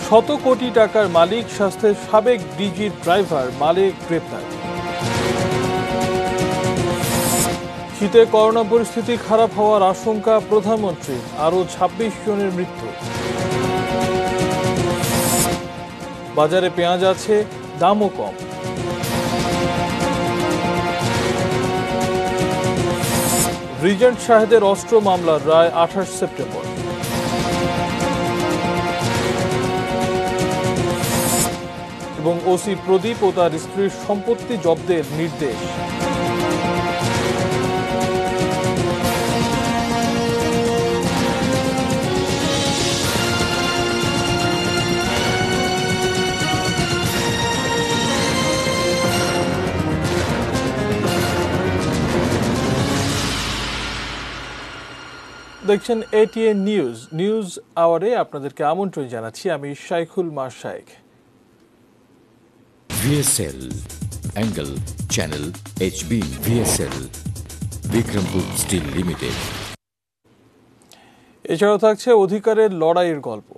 শত কোটি টাকার মালিক স্বাস্থ্যের সাবেক ডিজির ড্রাইভার মালিক গ্রেপ্তার। শীতে করোনা পরিস্থিতি খারাপ হওয়ার আশঙ্কা প্রধানমন্ত্রী, আরও ২৬ জনের মৃত্যু। বাজারে পেঁয়াজ আছে, দামও কম। রিজেন্ট শাহেদের অস্ত্র মামলার রায় ২৮ সেপ্টেম্বর। এবং ওসি প্রদীপ ও তার স্ত্রীর সম্পত্তি জব্দের নির্দেশ। দেখছেন এটিএন নিউজ আওয়ারে আপনাদেরকে আমন্ত্রণ জানাচ্ছি। আমি শাইখুল মাশায়েখ। VSL Angle Channel HB VSL Bikrampur steel limited. এছাড়াও থাকছে অধিকারের লড়াইয়ের গল্প।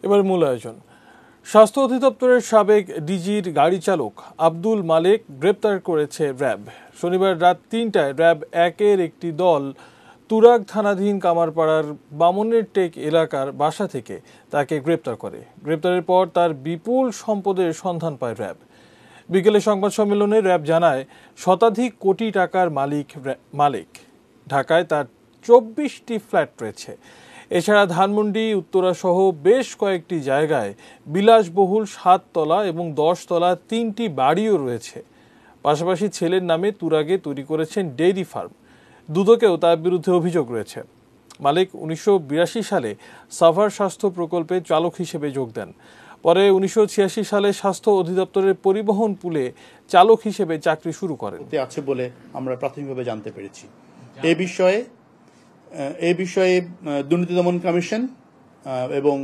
এবার মূল আয়োজন। স্বাস্থ্য অধিদপ্তরের সাবেক ডিজির গাড়ি চালক আব্দুল মালেক গ্রেপ্তার করেছে র্যাব। শনিবার রাত ৩টায় র্যাব ১-এর একটি দল তুরাগ থানাধীন কামারপাড়ার বামনের টেক এলাকার বাসা থেকে তাকে গ্রেপ্তার করে। গ্রেপ্তারের পর তার বিপুল সম্পদের সন্ধান পায় র্যাব। বিকেলে সংবাদ সম্মেলনে র্যাব জানায় শতাধিক কোটি টাকার মালিক। ঢাকায় তার ২৪টি ফ্ল্যাট রয়েছে। এছাড়া ধানমন্ডি, উত্তরা সহ বেশ কয়েকটি জায়গায় বিলাসবহুল ৭ তলা এবং ১০ তলা ৩টি বাড়িও রয়েছে। পাশাপাশি ছেলের নামে তুরাগে তৈরি করেছেন ডেইরি ফার্ম। দুদকেও তার বিরুদ্ধে অভিযোগ রয়েছে। মালিক ১৯৮২ সালে সাভার স্বাস্থ্য প্রকল্পে চালক হিসেবে যোগ দেন। পরে ১৯৮৬ সালে স্বাস্থ্য অধিদপ্তরের পরিবহন পুলে চালক হিসেবে চাকরি শুরু করেন। আছে বলে আমরা প্রাথমিকভাবে জানতে পেরেছি। এই বিষয়ে দুর্নীতি দমন কমিশন এবং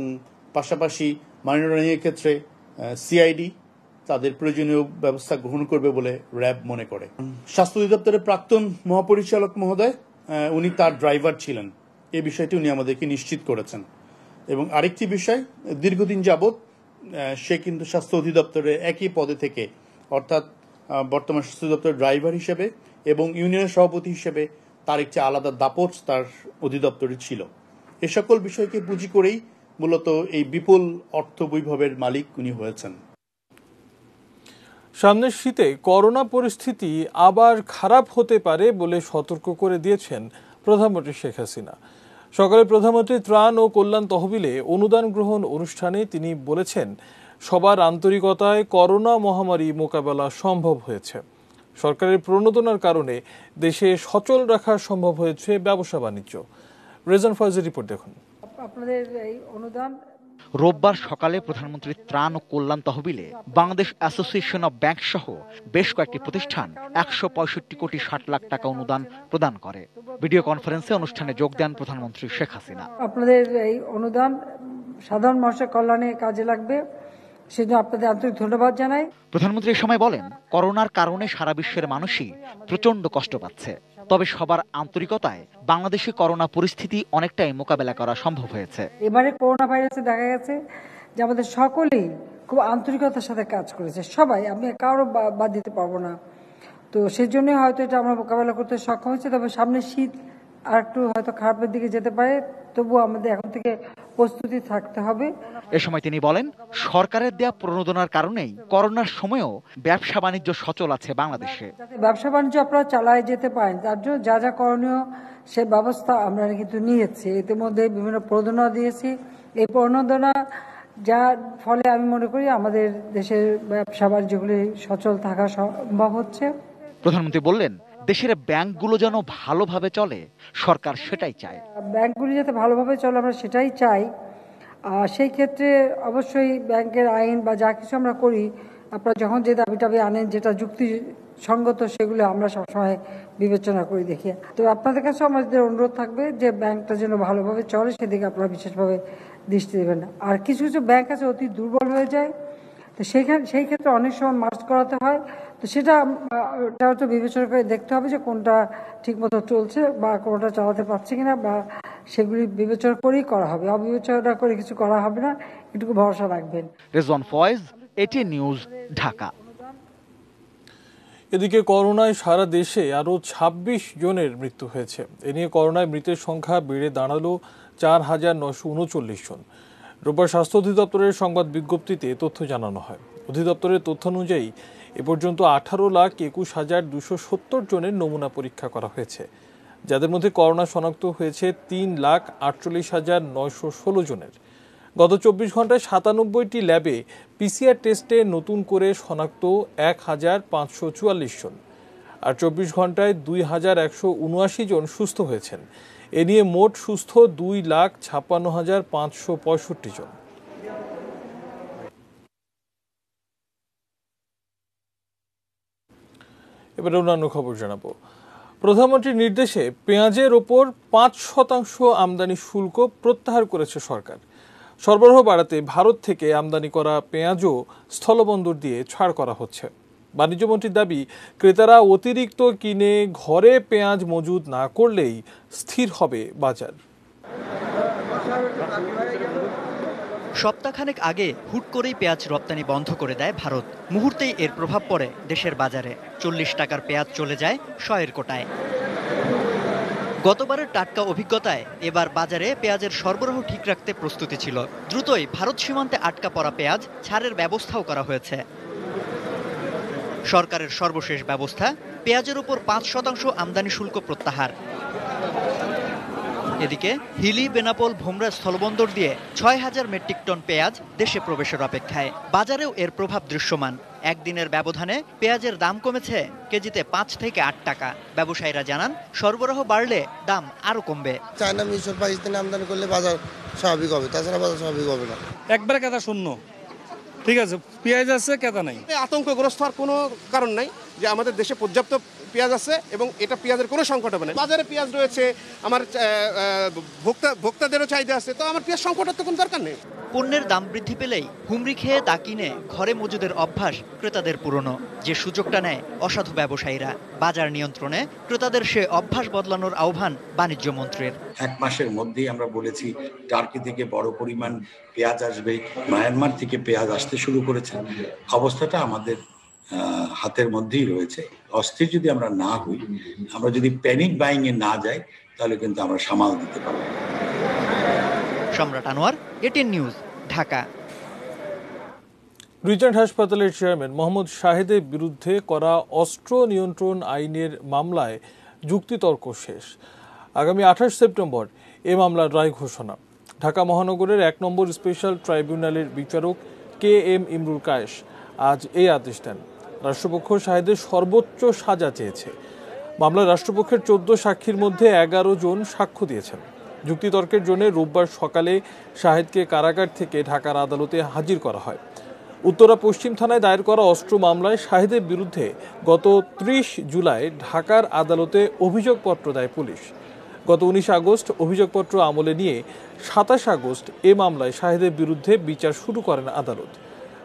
পাশাপাশি মানি লন্ডারিংয়ের ক্ষেত্রে সিআইডি তাদের প্রয়োজনীয় ব্যবস্থা গ্রহণ করবে বলে র্যাব মনে করে। স্বাস্থ্য অধিদপ্তরের প্রাক্তন মহাপরিচালক মহোদয় উনি তার ড্রাইভার ছিলেন, এই বিষয়টি উনি আমাদেরকে নিশ্চিত করেছেন। এবং আরেকটি বিষয়, দীর্ঘদিন যাবৎ সে কিন্তু স্বাস্থ্য অধিদপ্তরের একই পদে থেকে, অর্থাৎ বর্তমান স্বাস্থ্য অধিদপ্তরের ড্রাইভার হিসেবে এবং ইউনিয়নের সভাপতি হিসেবে তার একটি আলাদা দাপট তার অধিদপ্তরে ছিল। এ সকল বিষয়কে পুঁজি করেই মূলত এই বিপুল অর্থ বৈভবের মালিক উনি হয়েছেন। সামনের শীতে করোনা পরিস্থিতি আবার খারাপ হতে পারে বলে সতর্ক করে দিয়েছেন প্রধানমন্ত্রী শেখ হাসিনা। সকালে প্রধানমন্ত্রী ত্রাণ ও কল্যাণ তহবিলে অনুদান গ্রহণ অনুষ্ঠানে তিনি বলেছেন, সবার আন্তরিকতায় করোনা মহামারী মোকাবেলা সম্ভব হয়েছে। সরকারের প্রণোদনার কারণে দেশে সচল রাখা সম্ভব হয়েছে ব্যবসা বাণিজ্য। রেজান ফয়েজের রিপোর্ট দেখুন। আপনাদের এই অনুদান রোববার সকালে প্রধানমন্ত্রী ত্রাণ ও কল্যাণ তহবিলে বাংলাদেশ অ্যাসোসিয়েশন অব ব্যাংক সহ বেশ কয়েকটি প্রতিষ্ঠান ১৬৫ কোটি ৬০ লাখ টাকা অনুদান প্রদান করে। ভিডিও কনফারেন্সে অনুষ্ঠানে যোগ দেন প্রধানমন্ত্রী শেখ হাসিনা। আপনাদের এই অনুদান সাধারণ মানুষের কল্যাণে কাজে লাগবে, সেজন্য আপনাদের আন্তরিক ধন্যবাদ জানাই। প্রধানমন্ত্রী এই সময় বলেন, করোনার কারণে সারা বিশ্বের মানুষই প্রচন্ড কষ্ট পাচ্ছে, তবে সবার আন্তরিকতায় বাংলাদেশে করোনা পরিস্থিতি অনেকটাই মোকাবেলা করা সম্ভব হয়েছে। এবারে করোনা ভাইরাসে দেখা গেছে যে আমাদের সকলেই খুব আন্তরিকতার সাথে কাজ করেছে, সবাই, আমি কারো বাদ দিতে পারবো না। তো সেজন্যই হয়তো এটা আমরা মোকাবেলা করতে সক্ষম হয়েছে। তবে সামনে শীত আর একটু হয়তো খারাপের দিকে যেতে পারে, তবুও আমাদের এখন থেকে প্রস্তুতি থাকতে হবে। এ সময় তিনি বলেন, সরকারের দেয়া প্রণোদনার কারণেই করোনার সময়ও ব্যবসা বাণিজ্য সচল আছে বাংলাদেশে। ব্যবসা বাণিজ্য আপনারা চালায় যেতে পারেন, তার জন্য যা যা করণীয় সে ব্যবস্থা আমরা কিন্তু নিয়েছি। ইতিমধ্যে বিভিন্ন প্রণোদনা দিয়েছি। এই প্রণোদনা যার ফলে আমি মনে করি আমাদের দেশের ব্যবসা বাণিজ্যগুলি সচল থাকা সম্ভব হচ্ছে। প্রধানমন্ত্রী বললেন, দেশের ব্যাংকগুলো যেন ভালোভাবে চলে, সরকার সেটাই চায়। ব্যাংকগুলি যাতে ভালোভাবে চলে আমরা সেটাই চাই। সেই ক্ষেত্রে অবশ্যই ব্যাংকের আইন বা যা কিছু আমরা করি, আপনারা যখন যে দাবি টাবি আনেন যেটা যুক্তিসঙ্গত সেগুলো আমরা সবসময় বিবেচনা করে দেখি। তো আপনাদের কাছে আমাদের অনুরোধ থাকবে যে ব্যাংকটা যেন ভালোভাবে চলে সেদিকে আপনারা বিশেষভাবে দৃষ্টি দেবেন না। আর কিছু কিছু ব্যাংক আছে অতি দুর্বল হয়ে যায়, তো সেই ক্ষেত্রে অনেক সময় মার্জ করাতে হয়। তো সেটাও তো বিবেচনা করে দেখতে হবে যে কোনটা ঠিকমতো চলছে বা কোনটা চালাতে পারছে কিনা, বা সেগুলি বিবেচনা করেই করা হবে, অবিবেচনা করে কিছু করা হবে না, এটুকু ভরসা রাখবেন। Rezwan Foyez, ATN news, Dhaka. এদিকে করোনায় সারা দেশে আরও ২৬ জনের মৃত্যু হয়েছে। এ নিয়ে করোনায় মৃতের সংখ্যা বেড়ে দাঁড়ালো ৪,৯৩৯ জন। রোববার স্বাস্থ্য অধিদপ্তরের সংবাদ বিজ্ঞপ্তিতে তথ্য জানানো হয়। অধিদপ্তরের তথ্য অনুযায়ী এ পর্যন্ত ১৮,২১,২৭০ জনের নমুনা পরীক্ষা করা হয়েছে, যাদের মধ্যে করোনা শনাক্ত হয়েছে ৩,৪৮,৯১৬ জনের। গত ২৪ ঘন্টায় ৯৭টি ল্যাবে পিসিআর টেস্টে নতুন করে শনাক্ত ১,৫৪৪ জন, আর ২৪ ঘন্টায় ২,১৭৯ জন সুস্থ হয়েছেন। এ নিয়ে মোট সুস্থ ২,৫৬,৫৬৫ জন। এবারে অন্যান্য খবর জানাবো। প্রধানমন্ত্রীর নির্দেশে পেঁয়াজের ওপর ৫% আমদানি শুল্ক প্রত্যাহার করেছে সরকার। সরবরাহ বাড়াতে ভারত থেকে আমদানি করা পেঁয়াজও স্থলবন্দর দিয়ে ছাড় করা হচ্ছে। বাণিজ্যমন্ত্রীর দাবি, ক্রেতারা অতিরিক্ত কিনে ঘরে পেঁয়াজ মজুদ না করলেই স্থির হবে বাজার। সপ্তাহখানেক আগে হুট করেই পেঁয়াজ রপ্তানি বন্ধ করে দেয় ভারত। মুহূর্তেই এর প্রভাব পড়ে দেশের বাজারে। ৪০ টাকার পেঁয়াজ চলে যায় ১০০-এর কোটায়। গতবারের টাটকা অভিজ্ঞতায় এবার বাজারে পেঁয়াজের সরবরাহ ঠিক রাখতে প্রস্তুতি ছিল। দ্রুতই ভারত সীমান্তে আটকা পড়া পেঁয়াজ ছাড়ের ব্যবস্থাও করা হয়েছে। সরকারের সর্বশেষ ব্যবস্থা, পেঁয়াজের উপর ৫% আমদানি শুল্ক প্রত্যাহার। এদিকে হিলি, বেনাপোল, ভোমরা স্থলবন্দর দিয়ে ৬,০০০ মেট্রিক টন পেঁয়াজ দেশে প্রবেশের অপেক্ষায়। বাজারেও এর প্রভাব দৃশ্যমান। একদিনের ব্যবধানে পেঁয়াজের দাম কমেছে কেজিতে ৫ থেকে ৮ টাকা। ব্যবসায়ীরা জানান, সরবরাহ বাড়লে দাম আরও কমবে। চায়না, মিশর, পাকিস্তানে আমদানি করলে বাজার স্বাভাবিক হবে, তাছাড়া বাজার স্বাভাবিক হবে না। একবারে কেতা শূন্য, ঠিক আছে, পেঁয়াজ আছে, কেতা নাই। আতঙ্কগ্রস্ত হওয়ার কোনো কারণ নাই, যে আমাদের দেশে পর্যাপ্ত পেঁয়াজ আছে এবং এটা পেঁয়াজের কোনো সংকট হবে না। বাজারে পেঁয়াজ রয়েছে, আমার ভোক্তাদেরও চাহিদা আছে, তো আমার পেঁয়াজ সংকটের তো কোনো দরকার নেই। পণ্যের দাম বৃদ্ধি পেলেই হুমড়ি খেয়ে তা কিনে ঘরে মজুদের অভ্যাস ক্রেতাদের পুরনো। যে সুযোগটা নেয় অসাধু ব্যবসায়ীরা। বাজার নিয়ন্ত্রণে ক্রেতাদের সে অভ্যাস বদলানোর আহ্বান বাণিজ্য মন্ত্রীর। ১ মাসের মধ্যেই আমরা বলেছি টার্কি থেকে বড় পরিমাণ পেঁয়াজ আসবে, মায়ানমার থেকে পেঁয়াজ আসতে শুরু করেছে। অবস্থাটা আমাদের হাতের মধ্যেই রয়েছে। অস্থির যদি আমরা না হই, আমরা যদি প্যানিক বাইং এ না যাই, তাহলে কিন্তু আমরা সামাল দিতে পারব। সম্রাট Anwar, ATN news, Dhaka. Regent হাসপাতালের চেয়ারম্যান মোহাম্মদ শাহেদের বিরুদ্ধে করা অস্ত্র নিয়ন্ত্রণ আইনের মামলায় যুক্তিতর্ক শেষ। আগামী ২৮ সেপ্টেম্বর এ মামলার রায় ঘোষণা। ঢাকা মহানগরের ১ নম্বর স্পেশাল ট্রাইব্যুনালের বিচারক KM ইমরুল কায়েস আজ এই আদেশ দেন। রাষ্ট্রপক্ষ শাহেদের সর্বোচ্চ সাজা চেয়েছে। মামলায় রাষ্ট্রপক্ষের ১৪ সাক্ষীর মধ্যে ১১ জন সাক্ষ্য দিয়েছেন। যুক্তিতর্কের জন্য রোববার সকালে শাহেদকে কারাগার থেকে ঢাকার আদালতে হাজির করা হয়। উত্তরা পশ্চিম থানায় দায়ের করা অস্ত্র মামলায় শাহেদের বিরুদ্ধে গত ৩০ জুলাই ঢাকার আদালতে অভিযোগপত্র দেয় পুলিশ। গত ১৯ আগস্ট অভিযোগপত্র আমলে নিয়ে ২৭ আগস্ট এ মামলায় শাহেদের বিরুদ্ধে বিচার শুরু করেন আদালত।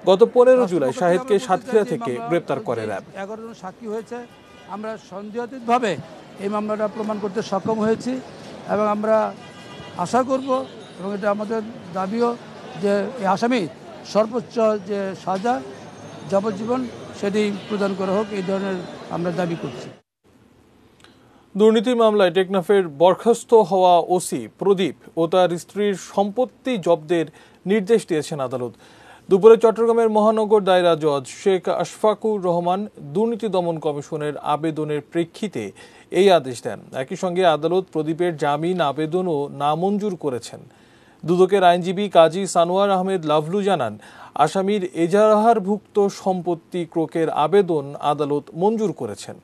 গত ১৫ জুলাই শাহেদকে সাতক্ষীরা থেকে গ্রেপ্তার করে র্যাব। ১১ জন সাক্ষী হয়েছে। আমরা সন্দেহাতীতভাবে এই মামলাটা প্রমাণ করতে সক্ষম হয়েছি এবং আমরা আশা করব, এবং এটা আমাদের দাবিও, যে এই আসামি সর্বোচ্চ যে সাজা যাবজ্জীবন সেটি প্রদান করা হোক, এই ধরনের আমরা দাবি করছি। দুর্নীতি মামলায় টেকনাফের বরখাস্ত হওয়া ওসি প্রদীপ ও তার স্ত্রীর সম্পত্তি জব্দের নির্দেশ দিয়েছেন আদালত। দুপুরে চট্টগ্রামের মহানগর দায়রা জজ শেখ আশফাকুর রহমান দুর্নীতি দমন কমিশনের আবেদনের প্রেক্ষিতে এই আদেশ দেন। একই সঙ্গে আদালত প্রদীপের জামিন আবেদনও নামঞ্জুর করেছেন। দুদকের আইনজীবী কাজী সানোয়ার আহমেদ লাভলু জানান, আসামির এজাহারভুক্ত সম্পত্তি ক্রোকের আবেদন আদালত মঞ্জুর করেছেন।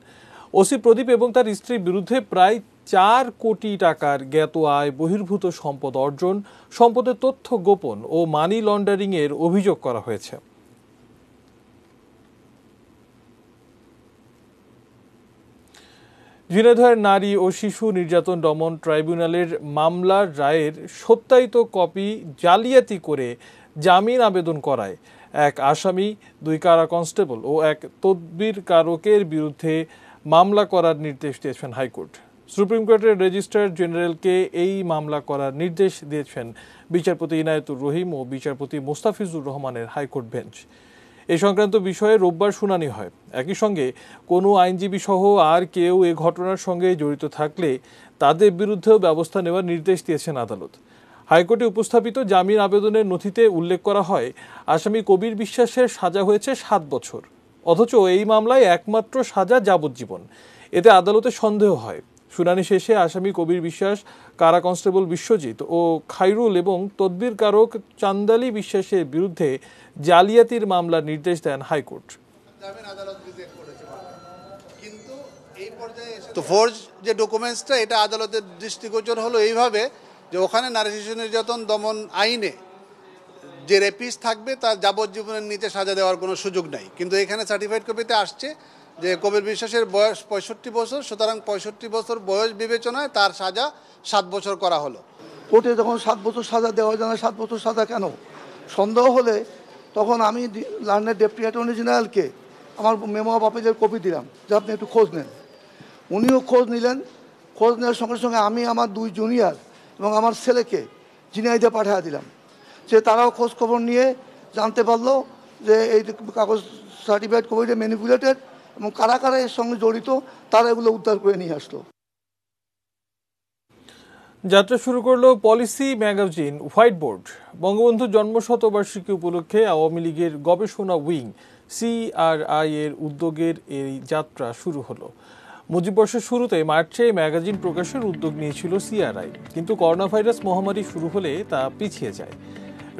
ওসি প্রদীপ এবং তার স্ত্রীর বিরুদ্ধে প্রায় 4 কোটি টাকার জ্ঞাত আয় বহির্ভূত সম্পদ অর্জন, সম্পদের তথ্য গোপন ও মানি লন্ডারিং এর অভিযোগ করা হয়েছে। ঝিনাইদহের নারী ও শিশু নির্যাতন দমন ট্রাইব্যুনালের মামলার রায়ের সত্যায়িত কপি জালিয়াতি করে জামিন আবেদন করায় এক আসামি, 2 কারা কনস্টেবল ও এক তদবিরকারকের বিরুদ্ধে মামলা করার নির্দেশ দিয়েছেন হাইকোর্ট। সুপ্রিম কোর্টের রেজিস্ট্রার জেনারেলকে এই মামলা করার নির্দেশ দিয়েছেন বিচারপতি ইনায়েতুর রহিম ও বিচারপতি মোস্তাফিজুর রহমানের হাইকোর্ট বেঞ্চ। এ সংক্রান্ত বিষয়ে রোববার শুনানি হয়। একই সঙ্গে কোনো আইনজীবী সহ আর কেউ এ ঘটনার সঙ্গে জড়িত থাকলে তাদের বিরুদ্ধেও ব্যবস্থা নেওয়ার নির্দেশ দিয়েছেন আদালত। হাইকোর্টে উপস্থাপিত জামিন আবেদনের নথিতে উল্লেখ করা হয়, আসামি কবির বিশ্বাসের সাজা হয়েছে 7 বছর, অথচ এই মামলায় একমাত্র সাজা যাবজ্জীবন। এতে আদালতে সন্দেহ হয়। শুনানি শেষে আসামি কবির বিশ্বাস, কারা কনস্টেবল বিশ্বজিৎ ও খাইরুল এবং তদবিরকারক চান্দালি বিশ্বাসের বিরুদ্ধে জালিয়াতির মামলার নির্দেশ দেন হাইকোর্ট। তো ফোর্জ যে ডকুমেন্টসটা, এটা আদালতের দৃষ্টিগোচর হলো এইভাবে যে ওখানে নারী শিশু নির্যাতন দমন আইনে যে রেপিস থাকবে তার যাবজ্জীবনের নিচে সাজা দেওয়ার কোনো সুযোগ নাই, কিন্তু এখানে সার্টিফাইড কপিতে আসছে যে কবির বিশ্বাসের বয়স 65 বছর, সুতরাং 65 বছর বয়স বিবেচনায় তার সাজা 7 বছর করা হলো। কোর্টে যখন 7 বছর সাজা দেওয়া যায় না, 7 বছর সাজা কেন সন্দেহ হলে তখন আমি লন্ডনের ডেপুটি অ্যাটর্নি জেনারেলকে আমার মেমো অফ অফিসের কপি দিলাম যে আপনি একটু খোঁজ নেন। উনিও খোঁজ নিলেন। খোঁজ নেওয়ার সঙ্গে সঙ্গে আমি আমার 2 জুনিয়র এবং আমার ছেলেকে ঝিনাইদহে পাঠিয়ে দিলাম। যে তারাও খোঁজ খবর নিয়ে জানতে পারলো যে এই কাগজ সার্টিফাইড কপিটা ম্যানিপুলেটেড এবং কারা কারা এর সঙ্গে জড়িত তারা এগুলো উদ্ধার করে নিয়ে আসলো। যাত্রা শুরু করলো policy magazine white board. Bangabandhu জন্মশতবার্ষিকী উপলক্ষে আওয়ামী লীগের গবেষণা উইং CRI এর উদ্যোগের এই যাত্রা শুরু হলো। মুজিববর্ষের শুরুতে মার্চে ম্যাগাজিন প্রকাশের উদ্যোগ নিয়েছিল CRI, কিন্তু করোনা ভাইরাস মহামারী শুরু হলে তা পিছিয়ে যায়।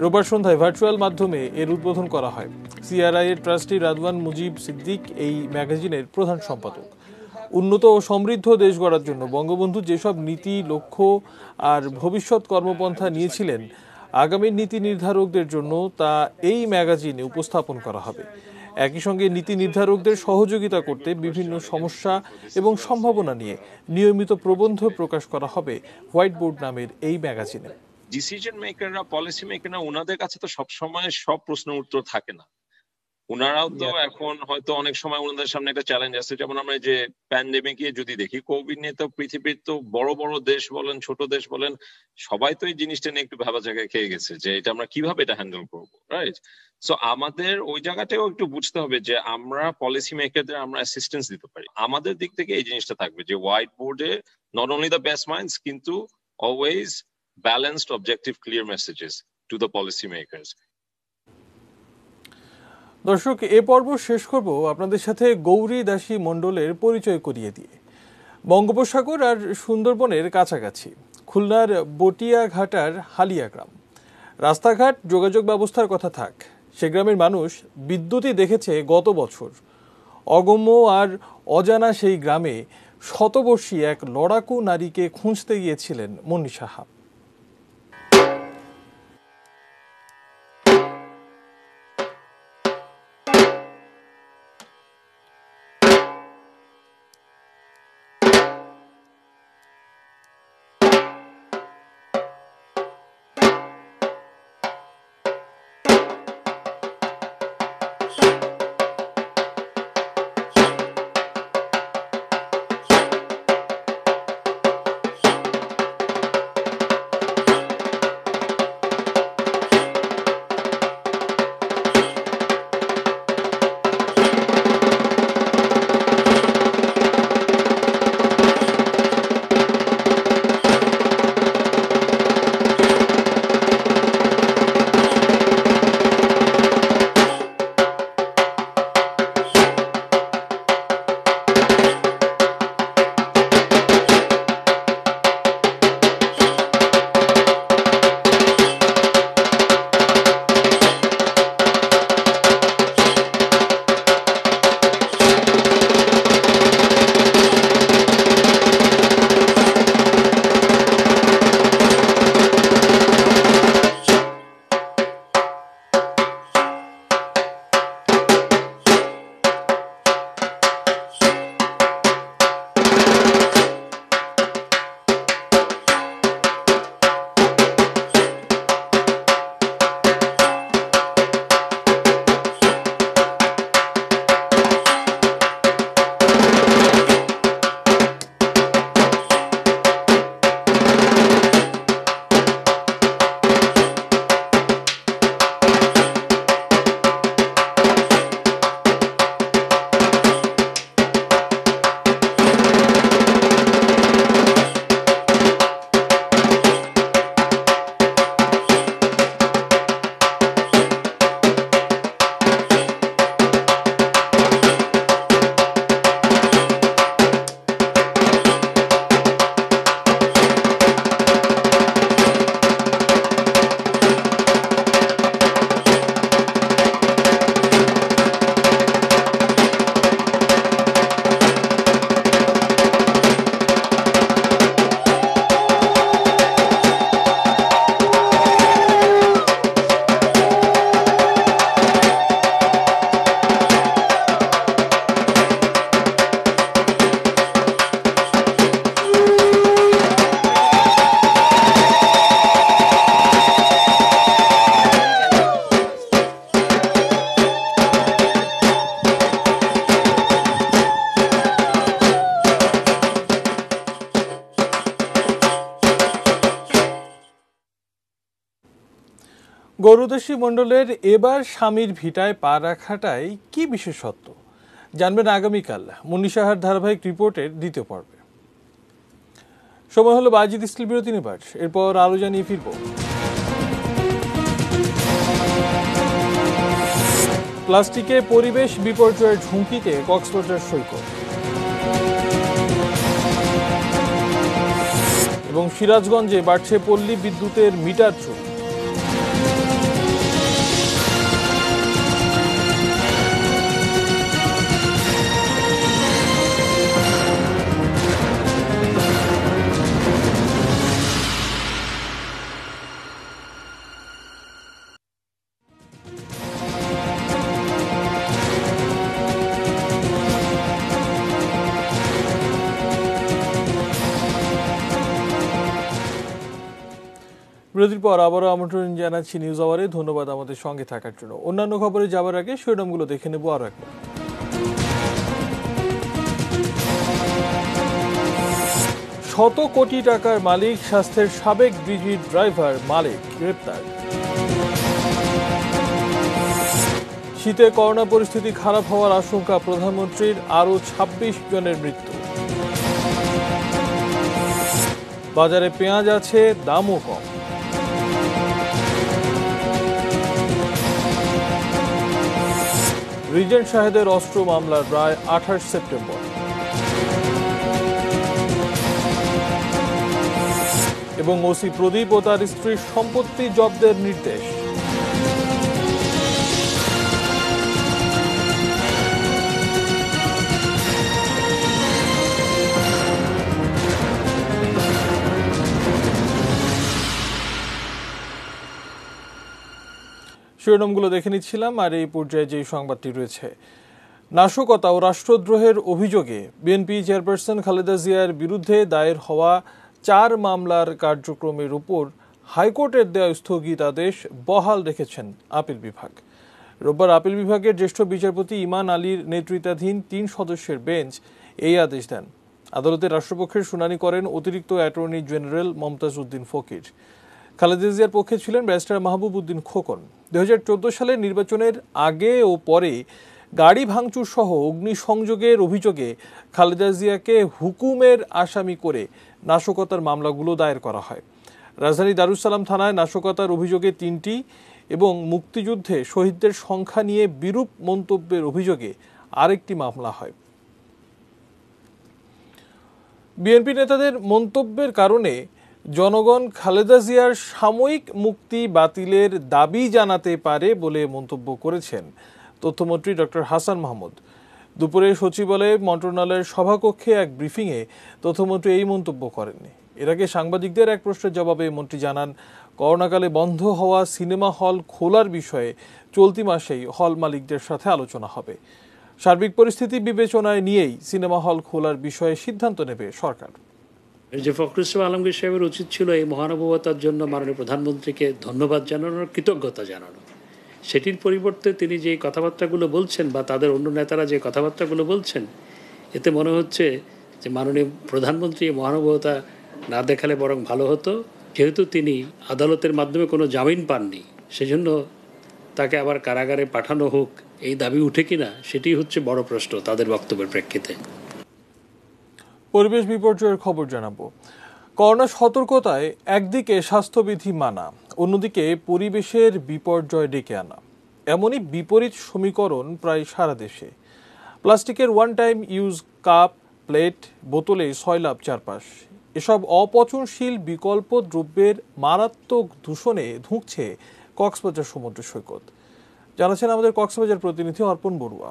রোববার সন্ধ্যায় ভার্চুয়াল মাধ্যমে এর উদ্বোধন করা হয়। CRI এর ট্রাস্টি রাদওয়ান মুজিব সিদ্দিক এই ম্যাগাজিনের প্রধান সম্পাদক। উন্নত ও সমৃদ্ধ দেশ গড়ার জন্য বঙ্গবন্ধু যেসব নীতি, লক্ষ্য আর ভবিষ্যৎ কর্মপন্থা নিয়েছিলেন, আগামী নীতি নির্ধারকদের জন্য তা এই ম্যাগাজিনে উপস্থাপন করা হবে। একই সঙ্গে নীতি নির্ধারকদের সহযোগিতা করতে বিভিন্ন সমস্যা এবং সম্ভাবনা নিয়ে নিয়মিত প্রবন্ধ প্রকাশ করা হবে হোয়াইট বোর্ড নামের এই ম্যাগাজিনে। ডিসিশন মেকাররা, পলিসি মেকাররা, ওনাদের কাছে তো সবসময় সব প্রশ্নের উত্তর থাকে না। ওনারাও তো এখন হয়তো অনেক সময় ওনাদের সামনে একটা চ্যালেঞ্জ আছে। যেমন আমরা যে প্যান্ডেমিকে যদি দেখি, কোভিড নিয়ে তো পৃথিবীর তো বড় বড় দেশ বলেন, ছোট দেশ বলেন, সবাই তো এই জিনিসটা নিয়ে একটু ভাবা জায়গায় খেয়ে গেছে যে এটা আমরা কিভাবে এটা হ্যান্ডেল করবো, রাইট? সো আমাদের ওই জায়গাটাও একটু বুঝতে হবে যে আমরা পলিসি মেকারদের আমরা অ্যাসিস্ট্যান্স দিতে পারি। আমাদের দিক থেকে এই জিনিসটা থাকবে যে হোয়াইট বোর্ডে not only the best minds, কিন্তু always balanced, objective, clear messages to the policy makers. দর্শক, এ পর্ব শেষ করব আপনাদের সাথে গৌরী দাসী মণ্ডলের পরিচয় করিয়ে দিয়ে। বঙ্গোপসাগর আর সুন্দরবনের কাছাকাছি খুলনার বটিয়াঘাটার হালিয়া গ্রাম। রাস্তাঘাট, যোগাযোগ ব্যবস্থার কথা থাক, সে গ্রামের মানুষ বিদ্যুৎই দেখেছে গত বছর। অগম্য আর অজানা সেই গ্রামে শতবর্ষী এক লড়াকু নারীকে খুঁজতে গিয়েছিলেন মনি সাহা। গৌরদেশী মণ্ডলের এবার স্বামীর ভিটায় পা রাখাটাই কি বিশেষত্ব জানবেন আগামীকাল মুন্নি সাহার ধারাবাহিক রিপোর্টের দ্বিতীয় পর্বে। সময় হলো বাজিদ স্টিল বিরতি নেবার, এরপর আলো জানিয়ে ফিরব। প্লাস্টিকে পরিবেশ বিপর্যয়ের ঝুঁকিতে কক্সবাজার সৈকত এবং সিরাজগঞ্জে বাড়ছে পল্লী বিদ্যুতের মিটার চুরি। বিরতির পর আবারও আমন্ত্রণ জানাচ্ছি নিউজ আওয়ারে। ধন্যবাদ আমাদের সঙ্গে থাকার জন্য। অন্যান্য খবরে যাবার আগে শিরোনামগুলো দেখে নেব আরো একবার। শত কোটি টাকার মালিক স্বাস্থ্যের সাবেক ডিজির ড্রাইভার মালিক গ্রেপ্তার। শীতে করোনা পরিস্থিতি খারাপ হওয়ার আশঙ্কা, প্রধানমন্ত্রীর আরও ২৬ জনের মৃত্যু। বাজারে পেঁয়াজ আছে, দামও কম। রিজেন্ট শাহেদের অস্ত্র মামলার রায় ২৮ সেপ্টেম্বর। এবং ওসি প্রদীপ ও তার স্ত্রীর সম্পত্তি জব্দের নির্দেশ। শিরোনামগুলো দেখে নিচ্ছিলাম, আর এই পর্যায়ে যে সংবাদটি রয়েছে। নাশকতা ও রাষ্ট্রদ্রোহের অভিযোগে বিএনপি চেয়ারপারসন খালেদা জিয়ার বিরুদ্ধে দায়ের হওয়া ৪ মামলার কার্যক্রমের উপর হাইকোর্টের দেওয়া স্থগিতাদেশ বহাল রেখেছেন আপিল বিভাগ। রোববার আপিল বিভাগের জ্যেষ্ঠ বিচারপতি ইমান আলীর নেতৃত্বাধীন ৩ সদস্যের বেঞ্চ এই আদেশ দেন। আদালতে রাষ্ট্রপক্ষের শুনানি করেন অতিরিক্ত অ্যাটর্নি জেনারেল মমতাজ উদ্দিন ফকির। খালেদা জিয়ার পক্ষে ছিলেন ব্যারিস্টার মাহবুব উদ্দিন খোকন। ২০১৪ সালের নির্বাচনের আগে ও পরে গাড়ি ভাঙচুর সহ অগ্নিসংযোগের অভিযোগে খালেদা জিয়াকে হুকুমের আসামি করে নাশকতার মামলাগুলো দায়ের করা হয়। রাজধানী দারুস-সালাম থানায় নাশকতার অভিযোগে ৩টি এবং মুক্তিযুদ্ধে শহীদদের সংখ্যা নিয়ে বিরূপ মন্তব্যের অভিযোগে আরেকটি মামলা হয়। বিএনপি নেতাদের মন্তব্যের কারণে জনগণ খালেদা জিয়ার সাময়িক মুক্তি বাতিলের দাবি জানাতে পারে বলে মন্তব্য করেছেন তথ্যমন্ত্রী ডক্টর হাসান মাহমুদ। দুপুরে সচিবালয়ে মন্ত্রণালয়ের সভাকক্ষে এক ব্রিফিংয়ে তথ্যমন্ত্রী এই মন্তব্য করেন। এর আগে সাংবাদিকদের এক প্রশ্নের জবাবে মন্ত্রী জানান, করোনাকালে বন্ধ হওয়া সিনেমা হল খোলার বিষয়ে চলতি মাসেই হল মালিকদের সাথে আলোচনা হবে। সার্বিক পরিস্থিতি বিবেচনায় নিয়েই সিনেমা হল খোলার বিষয়ে সিদ্ধান্ত নেবে সরকার। যে ফখরুল ইসলাম আলমগীর সাহেবের উচিত ছিল এই মহানুভবতার জন্য মাননীয় প্রধানমন্ত্রীকে ধন্যবাদ জানানোর, কৃতজ্ঞতা জানানো। সেটির পরিবর্তে তিনি যে কথাবার্তাগুলো বলছেন বা তাদের অন্য নেতারা যে কথাবার্তাগুলো বলছেন, এতে মনে হচ্ছে যে মাননীয় প্রধানমন্ত্রী এই মহানুভবতা না দেখালে বরং ভালো হতো। যেহেতু তিনি আদালতের মাধ্যমে কোনো জামিন পাননি, সেজন্য তাকে আবার কারাগারে পাঠানো হোক এই দাবি উঠে কিনা, সেটি হচ্ছে বড় প্রশ্ন তাদের বক্তব্যের প্রেক্ষিতে। পরিবেশ বিপর্যয়ের খবর জানাবো। করোনা সতর্কতায় একদিকে স্বাস্থ্যবিধি মানা, অন্যদিকে পরিবেশের বিপর্যয় ডেকে আনা, এমনই বিপরীত সমীকরণ প্রায় সারা দেশে। প্লাস্টিকের one time use cup, plate, বোতলে সয়লাভ চারপাশ, এসব অপচনশীল বিকল্প দ্রব্যের মারাত্মক দূষণে ধুঁকছে কক্সবাজার সমুদ্র সৈকত। জানাচ্ছেন আমাদের কক্সবাজার প্রতিনিধি অর্পণ বড়ুয়া।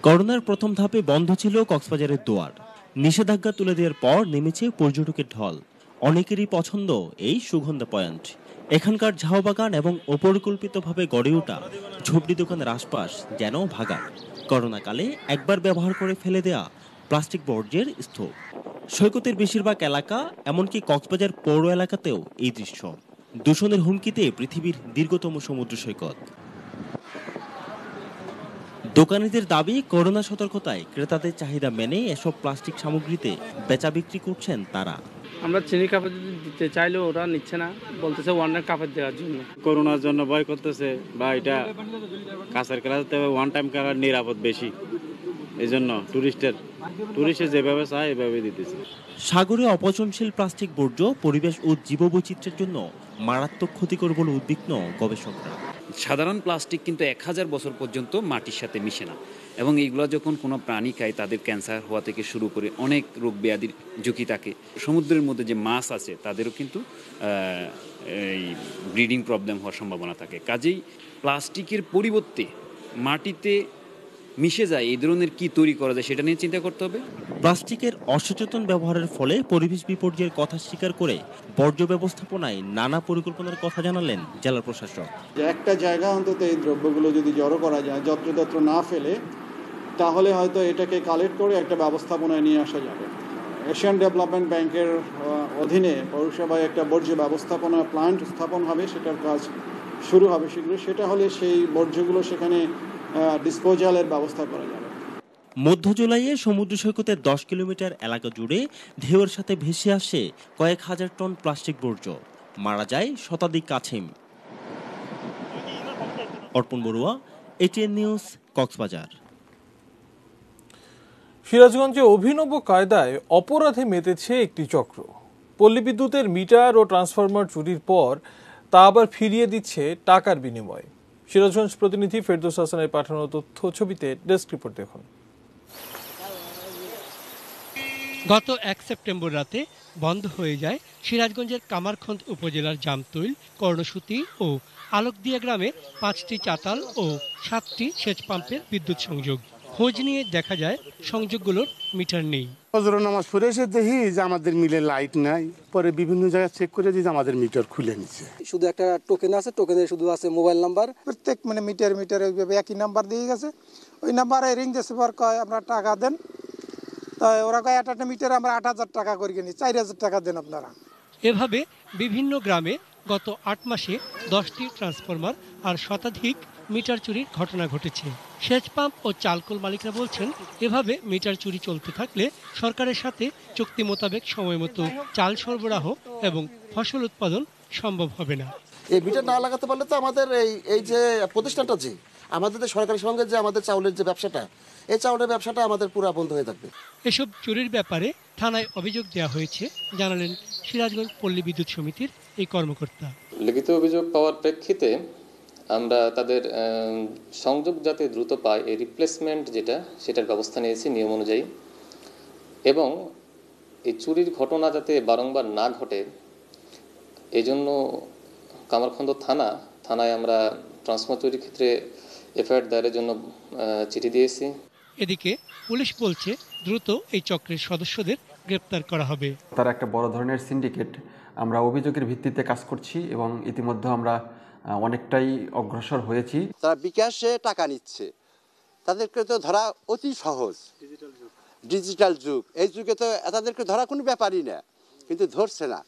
করোনার প্রথম ধাপে বন্ধ ছিল কক্সবাজারের দুয়ার। নিষেধাজ্ঞা তুলে দেওয়ার পর নেমেছে পর্যটকের ঢল। অনেকেরই পছন্দ এই সুগন্ধ পয়েন্ট। এখানকার ঝাউবাগান এবং অপরিকল্পিতভাবে গড়ে ওঠা ঝুপড়ি দোকানের আশপাশ যেন ভাগা। করোনাকালে একবার ব্যবহার করে ফেলে দেয়া প্লাস্টিক বর্জ্যের স্তূপ। সৈকতের বেশিরভাগ এলাকা, এমনকি কক্সবাজার পৌর এলাকাতেও এই দৃশ্য। দূষণের হুমকিতে পৃথিবীর দীর্ঘতম সমুদ্র সৈকত। দোকানীদের দাবি, করোনা সতর্কতায় ক্রেতাদের চাহিদা মেনে এসব প্লাস্টিক সামগ্রীতে বেচা বিক্রি করছেন তারা। আমরা চিনি কাপড় দিতে চাইলেও ওরা নিচ্ছে না, বলতেছে ওয়ানের কাপড় দেওয়ার জন্য। করোনার জন্য ভয় করতেছে, বা এটা কাঁচের কালাতে ওয়ান টাইম কালার নিরাপদ বেশি, এই জন্য টুরিস্টের যেভাবে চায় এভাবে দিতেছে। সাগরে অপচনশীল প্লাস্টিক বর্জ্য পরিবেশ ও জীববৈচিত্র্যের জন্য মারাত্মক ক্ষতিকর বলে উদ্বিগ্ন গবেষকরা। সাধারণ প্লাস্টিক কিন্তু 1000 বছর পর্যন্ত মাটির সাথে মিশে না, এবং এইগুলো যখন কোনো প্রাণী খায় তাদের ক্যান্সার হওয়া থেকে শুরু করে অনেক রোগ ব্যাধির ঝুঁকি থাকে। সমুদ্রের মধ্যে যে মাছ আছে তাদেরও কিন্তু এই ব্রিডিং প্রবলেম হওয়ার সম্ভাবনা থাকে। কাজেই প্লাস্টিকের পরিবর্তে মাটিতে মিশে যায় এই ধরনের কি তৈরি করা যায় সেটা নিয়ে চিন্তা করতে হবে। প্লাস্টিকের অসচেতন ব্যবহারের ফলে পরিবেশ বিপর্যয়ের কথা স্বীকার করে বর্জ্য ব্যবস্থাপনায় নানা পরিকল্পনার কথা জানালেন জেলা প্রশাসক। একটা জায়গা অন্তত এই দ্রব্যগুলো যদি জড়ো করা যায়, যত্রতত্র না ফেলে, তাহলে হয়তো এটাকে কালেক্ট করে একটা ব্যবস্থাপনায় নিয়ে আসা যাবে। এশিয়ান ডেভেলপমেন্ট ব্যাংকের অধীনে পৌরসভায় একটা বর্জ্য ব্যবস্থাপনা প্ল্যান্ট স্থাপন হবে, সেটার কাজ শুরু হবে শীঘ্রই। সেটা হলে সেই বর্জ্যগুলো সেখানে ডিসপোজালের ব্যবস্থা করা যাবে। মধ্য জুলাইয়ে সমুদ্র সৈকতের 10 কিলোমিটার এলাকা জুড়ে ঢেউয়ের সাথে ভেসে আসে কয়েক হাজার টন প্লাস্টিক বর্জ্য, মারা যায় শতাধিক কাছিম। অর্পণ বড়ুয়া, এটিএন নিউজ, কক্সবাজার। সিরাজগঞ্জে অভিনব কায়দায় অপরাধে মেতেছে একটি চক্র। পল্লী বিদ্যুতের মিটার ও ট্রান্সফরমার চুরির পর তা আবার ফিরিয়ে দিচ্ছে টাকার বিনিময়ে। সিরাজগঞ্জ প্রতিনিধি ফেরদৌস হাসানের পাঠানো তথ্য ছবিতে ডেস্ক রিপোর্ট দেখুন। গত 1 সেপ্টেম্বর রাতে বন্ধ হয়ে যায় সিরাজগঞ্জের কামারখন্দ উপজেলার জামতৈল, কর্ণসূতি ও আলোকদিয়া গ্রামে 5টি চাতাল ও 7টি সেচ পাম্পের বিদ্যুৎ সংযোগ। খোঁজ নিয়ে দেখা যায় সংযোগগুলোর মিটার নেই। ফজর নামাজ পড়ে এসে দেখি যে আমাদের মিলে লাইট নাই, পরে বিভিন্ন জায়গায় চেক করে দিই আমাদের মিটার খুলে নিচ্ছে। শুধু একটা টোকেন আছে, টোকেনে শুধু আছে মোবাইল নাম্বার, প্রত্যেক মিটারে ওইভাবে একই নাম্বার দিয়ে গেছে। ওই নাম্বারে রিং দিয়েছে, পর কয় আপনারা টাকা দেন। তাই ওরা কয় একটা মিটারে আমরা 8000 টাকা করে কিনি, 4000 টাকা দেন আপনারা। এভাবে বিভিন্ন গ্রামে গত 8 মাসে 10টি ট্রান্সফরমার আর শতাধিক মিটার চুরির ঘটনা ঘটেছে। সেচ পাম্প ও চালকল মালিকরা বলছেন, এভাবে মিটার চুরি চলতে থাকলে সরকারের সাথে চুক্তি মোতাবেক সময় মতো চাল সরবরাহ এবং ফসল উৎপাদন সম্ভব হবে না। এই মিটার না লাগাতে পারলে তো আমাদের এই যে প্রতিষ্ঠানটা, যে আমাদের সরকারের সঙ্গে যে আমাদের চাউলের যে ব্যবসাটা, এই চাউলের ব্যবসাটা আমাদের পুরো বন্ধ হয়ে থাকবে। এসব চুরির ব্যাপারে থানায় অভিযোগ দেওয়া হয়েছে, জানালেন সিরাজগঞ্জ পল্লী বিদ্যুৎ সমিতির এই কর্মকর্তা। লিখিত অভিযোগ পাওয়ার প্রেক্ষিতে আমরা তাদের সংযোগ যাতে দ্রুত পায় এই রিপ্লেসমেন্ট সেটার ব্যবস্থা নিয়েছি নিয়ম অনুযায়ী, এবং এই চুরির ঘটনা যাতে বারংবার না ঘটে এই জন্য কামারখন্দ থানায় আমরা ট্রান্সফরমার চুরির ক্ষেত্রে এফআইআর দায়েরের জন্য চিঠি দিয়েছি। এদিকে পুলিশ বলছে দ্রুত এই চক্রের সদস্যদের গ্রেপ্তার করা হবে। তারা একটা বড় ধরনের সিন্ডিকেট। আমরা অভিযোগের ভিত্তিতে কাজ করছি এবং ইতিমধ্যে আমরা অনেকটাই অগ্রসর হয়েছি। তারা বিকাশে টাকা নিচ্ছে, তাদেরকে তো ধরা অতি সহজ। ডিজিটাল যুগ, এই যুগে তো তাদেরকে ধরা কোনো ব্যাপারই না, কিন্তু ধরছে না।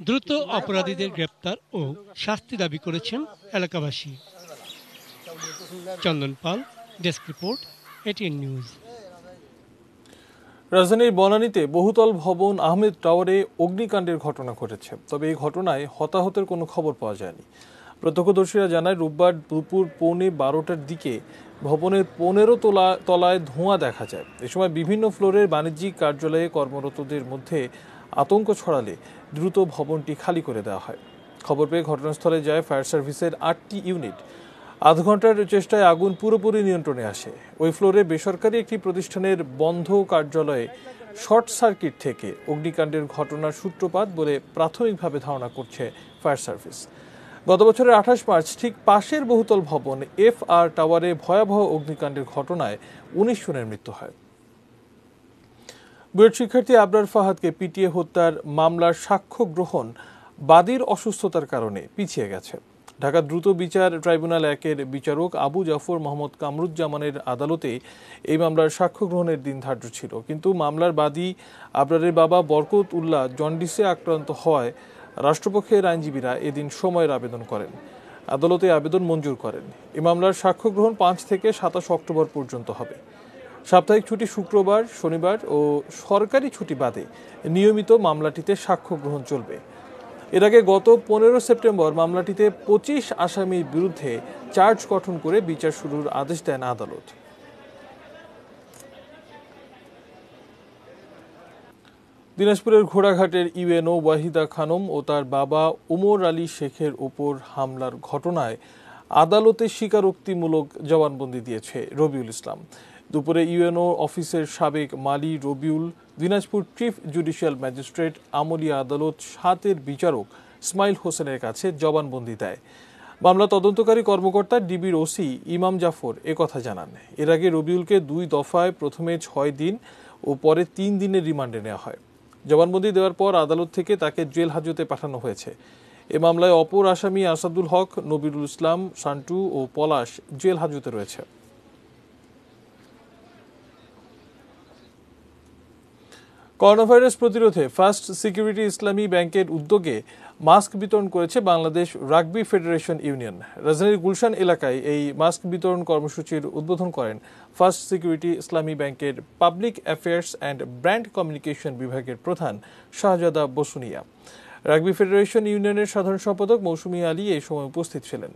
দ্রুত অপরাধীদের গ্রেপ্তার ও শাস্তি দাবি করেছেন এলাকাবাসী। চন্দন পাল, ডেস্ক রিপোর্ট, এটিএন নিউজ। রাজধানীর বনানীতে বহুতল ভবন আহমেদ টাওয়ারে অগ্নিকাণ্ডের ঘটনা ঘটেছে, তবে এই ঘটনায় হতাহতের কোনো খবর পাওয়া যায়নি। প্রত্যক্ষদর্শীরা জানায়, রোববার দুপুর 12:15টার দিকে ভবনের 15 তলায় ধোঁয়া দেখা যায়। এ সময় বিভিন্ন ফ্লোরের বাণিজ্যিক কার্যালয়ে কর্মরতদের মধ্যে আতঙ্ক ছড়ালে দ্রুত ভবনটি খালি করে দেওয়া হয়। খবর পেয়ে ঘটনাস্থলে যায় ফায়ার সার্ভিসের 8টি ইউনিট। আধ ঘন্টার চেষ্টায় আগুন পুরোপুরি নিয়ন্ত্রণে আসে। ওই ফ্লোরে বেসরকারি একটি প্রতিষ্ঠানের বন্ধ কার্যালয়ে শর্ট সার্কিট থেকে অগ্নিকাণ্ডের ঘটনার সূত্রপাত বলে প্রাথমিকভাবে ধারণা করছে ফায়ার সার্ভিস। গত বছরের 28 মার্চ ঠিক পাশের বহুতল ভবন FR টাওয়ারে ভয়াবহ অগ্নিকাণ্ডের ঘটনায় 19 জনের মৃত্যু হয়। বুয়েট শিক্ষার্থী আবরার ফাহাদকে পিটিয়ে হত্যার মামলার সাক্ষ্য গ্রহণ বাদীর অসুস্থতার কারণে পিছিয়ে গেছে। ঢাকা দ্রুত বিচার ট্রাইব্যুনাল 1-এর বিচারক আবু জাফর মোহাম্মদ কামরুজ্জামানের আদালতে এই মামলার সাক্ষ্য গ্রহণের দিন ধার্য ছিল, কিন্তু মামলার বাদী আবরারের বাবা বরকত উল্লাহ জন্ডিসে আক্রান্ত হওয়ায় রাষ্ট্রপক্ষের আইনজীবীরা এদিন সময়ের আবেদন করেন। আদালতে আবেদন মঞ্জুর করেন। এ মামলার সাক্ষ্য গ্রহণ 5 থেকে 27 অক্টোবর পর্যন্ত হবে। সাপ্তাহিক ছুটি শুক্রবার, শনিবার ও সরকারি ছুটি বাদে নিয়মিত মামলাটিতে সাক্ষ্য গ্রহণ চলবে। এর আগে গত 15 সেপ্টেম্বর মামলাটিতে 25 আসামির বিরুদ্ধে চার্জ গঠন করে বিচার শুরুর আদেশ দেন আদালত। দিনাজপুরের ঘোড়াঘাটের ইউএনও ওয়াহিদা খানম ও তার বাবা ওমর আলী শেখের ওপর হামলার ঘটনায় আদালতে স্বীকারোক্তিমূলক জবানবন্দি দিয়েছে রবিউল ইসলাম। দুপুরে ইউএনও অফিসের সাবেক মালি Rabiul Dinajpur chief judicial magistrate আমলিয়া আদালত 7-এর বিচারক ইসমাইল হোসেনের কাছে জবানবন্দি দেয়। মামলা তদন্তকারী কর্মকর্তা ডিবির ওসি ইমাম জাফর একথা জানান। এর আগে রবিউলকে 2 দফায় প্রথমে 6 দিন ও পরে 3 দিনের রিমান্ডে নেওয়া হয়। জবানবন্দি দেওয়ার পর আদালত থেকে তাকে জেল হাজতে পাঠানো হয়েছে। এ মামলায় অপর আসামি আসাদুল হক, নবিরুল ইসলাম, সান্টু ও পলাশ জেল হাজতে রয়েছে। করোনা ভাইরাস প্রতিরোধে ফার্স্ট সিকিউরিটি ইসলামী ব্যাংকের উদ্যোগে মাস্ক বিতরণ করেছে বাংলাদেশ রাগবি ফেডারেশন ইউনিয়ন। রাজধানীর গুলশান এলাকায় এই মাস্ক বিতরণ কর্মসূচির উদ্বোধন করেন ফার্স্ট সিকিউরিটি ইসলামী ব্যাংকের public affairs and brand communication বিভাগের প্রধান শাহজাদা বসুনিয়া। রাগবি ফেডারেশন ইউনিয়নের সাধারণ সম্পাদক মৌসুমী আলী এই সময় উপস্থিত ছিলেন।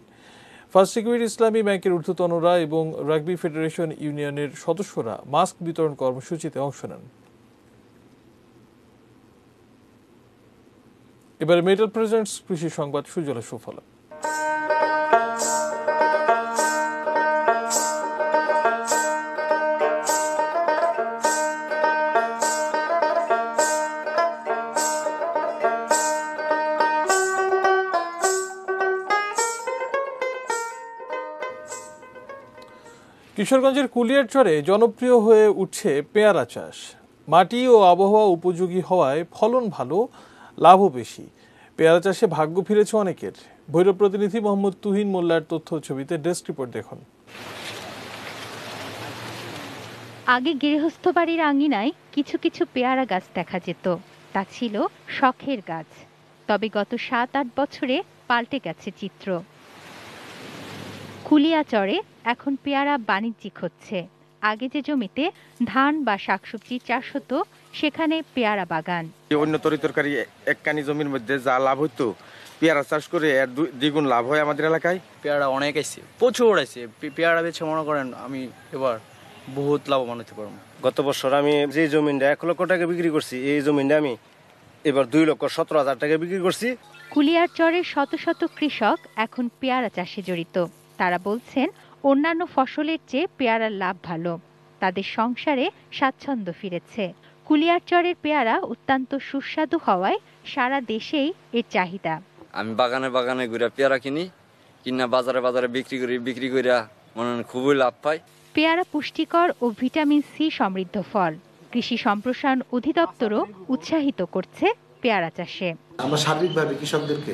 ফার্স্ট সিকিউরিটি ইসলামী ব্যাংকের ঊর্ধ্বতনরা এবং রাগবি ফেডারেশন ইউনিয়নের সদস্যরা মাস্ক বিতরণ কর্মসূচিতে অংশ নেন। এবারে মেটাল প্রেজেন্টস কৃষি সংবাদ সুজলা সুফলা। কিশোরগঞ্জের কুলিয়ারচরে জনপ্রিয় হয়ে উঠছে পেয়ারা চাষ। মাটি ও আবহাওয়া উপযোগী হওয়ায় ফলন ভালো, লাভও বেশি। পেয়ারা চাষে ভাগ্য ফিরেছে অনেকের। ভৈরব প্রতিনিধি মোহাম্মদ তুহিন মোল্লার তথ্য ছবিতে ডেস্ক রিপোর্ট দেখুন। আগে গৃহস্থ বাড়ির আঙিনায় কিছু কিছু পেয়ারা গাছ দেখা যেত, তা ছিল শখের গাছ। তবে গত 7-8 বছরে পাল্টে গেছে চিত্র। কুলিয়াচরে এখন পেয়ারা বাণিজ্যিক হচ্ছে। আগে যে জমিতে ধান বা শাকসবজি চাষ হতো, সেখানে পেয়ারা বাগান। অন্য তরিতরকারি একখানি জমির মধ্যে যা লাভ হতো, পেয়ারা চাষ করে এর দ্বিগুণ লাভ হয় আমাদের এলাকায়। পেয়ারা অনেক আসছে, প্রচুর আসছে। পেয়ারা বেছে মনে করেন আমি এবার বহুত লাভবান হতে পারবো। গত বছর আমি যে জমিনটা 1 লক্ষ টাকা বিক্রি করছি, এই জমিনটা আমি এবার 2,17,000 টাকা বিক্রি করছি। কুলিয়ারচরের শত শত কৃষক এখন পেয়ারা চাষে জড়িত। তারা বলছেন অন্যান্য ফসলের চেয়ে পেয়ারার লাভ ভালো। তাদের সংসারে স্বাচ্ছন্দ্য ফিরেছে। কুলিয়ারচরের পেয়ারা অত্যন্ত সুস্বাদু হওয়ায় সারা দেশেই এর চাহিদা। আমি বাগানে ঘুরে পেয়ারা কিনা বাজারে বিক্রি করিয়া মনে খুবই লাভ পাই। পেয়ারা পুষ্টিকর ও ভিটামিন সি সমৃদ্ধ ফল। কৃষি সম্প্রসারণ অধিদপ্তরও উৎসাহিত করছে পেয়ারা চাষে। আমরা সার্বিকভাবে কৃষকদেরকে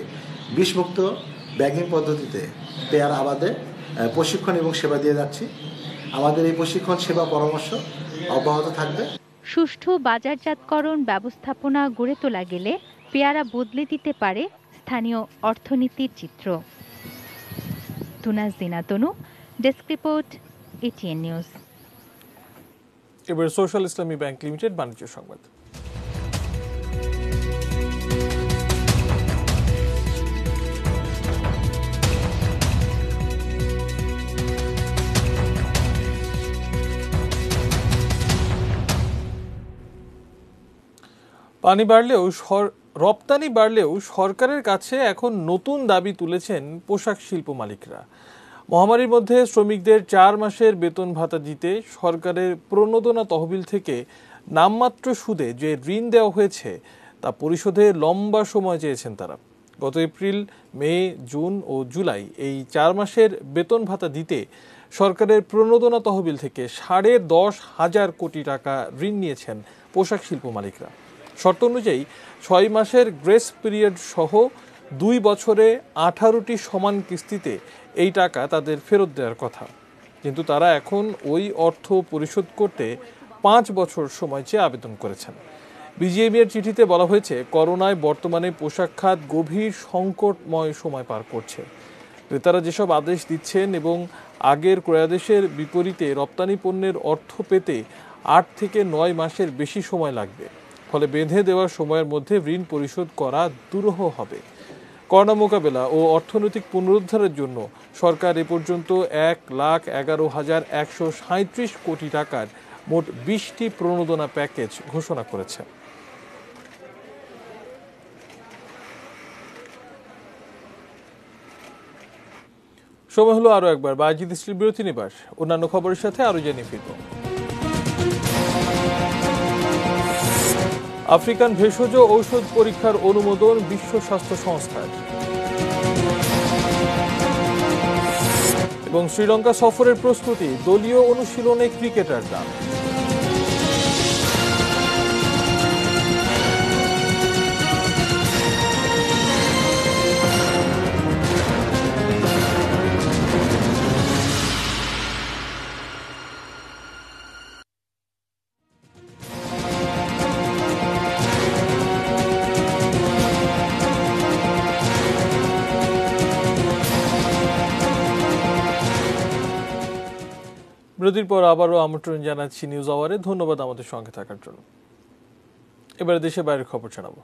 বিষমুক্ত ব্যাগিং পদ্ধতিতে পেয়ারা আবাদে প্রশিক্ষণ এবং সেবা দিয়ে যাচ্ছি। আমাদের এই প্রশিক্ষণ সেবা পরামর্শ অব্যাহত থাকবে। সুষ্ঠু বাজারজাতকরণ ব্যবস্থাপনা গড়ে তোলা গেলে পেয়ারা বদলে দিতে পারে স্থানীয় অর্থনীতির চিত্র। তুনাজদিনা তনু, ডেস্ক রিপোর্ট, এটিএন নিউজ। এবার সোশ্যাল ইসলামী ব্যাংক লিমিটেড বাণিজ্য সংবাদ। রপ্তানি বাড়লেও সরকারের কাছে এখন নতুন দাবি তুলেছেন পোশাক শিল্প মালিকরা। মহামারীর মধ্যে শ্রমিকদের 4 মাসের বেতন ভাতা দিতে সরকারের প্রণোদনা তহবিল থেকে নামমাত্র সুদে যে ঋণ দেওয়া হয়েছে তা পরিশোধে লম্বা সময় চেয়েছেন তারা। গত এপ্রিল, মে, জুন ও জুলাই এই 4 মাসের বেতন ভাতা দিতে সরকারের প্রণোদনা তহবিল থেকে 10,500 কোটি টাকা ঋণ নিয়েছেন পোশাক শিল্প মালিকরা। শর্ত অনুযায়ী 6 মাসের গ্রেস পিরিয়ড সহ 2 বছরে 18টি সমান কিস্তিতে এই টাকা তাদের ফেরত দেওয়ার কথা। কিন্তু তারা এখন ওই অর্থ পরিশোধ করতে 5 বছর সময় চেয়ে আবেদন করেছেন। বিজিএমইএর চিঠিতে বলা হয়েছে, করোনায় বর্তমানে পোশাক খাত গভীর সংকটময় সময় পার করছে। ক্রেতারা যেসব আদেশ দিচ্ছেন এবং আগের ক্রয়াদেশের বিপরীতে রপ্তানি পণ্যের অর্থ পেতে 8 থেকে 9 মাসের বেশি সময় লাগবে। ফলে বেঁধে দেওয়ার সময়ের মধ্যে ঋণ পরিশোধ করা দুরূহ হবে। করোনা মোকাবেলা ও অর্থনৈতিক পুনরুদ্ধারের জন্য সরকার এ পর্যন্ত 1,11,137 কোটি টাকার মোট 20টি প্রণোদনা প্যাকেজ ঘোষণা করেছে। সময় হলো আরো একবার বাজিদ স্টিল বিরতি নিবার। অন্যান্য খবরের সাথে আরো জানিয়ে ফিরব। আফ্রিকান ভেষজ ঔষধ পরীক্ষার অনুমোদন বিশ্ব স্বাস্থ্য সংস্থার। এবং শ্রীলঙ্কা সফরের প্রস্তুতি, দলীয় অনুশীলনে ক্রিকেটাররা। বিরতির পর আবারও আমন্ত্রণ জানাচ্ছি নিউজ আওয়ারে। ধন্যবাদ আমাদের সঙ্গে থাকার জন্য। এবারে দেশে বাইরের খবর জানাবো।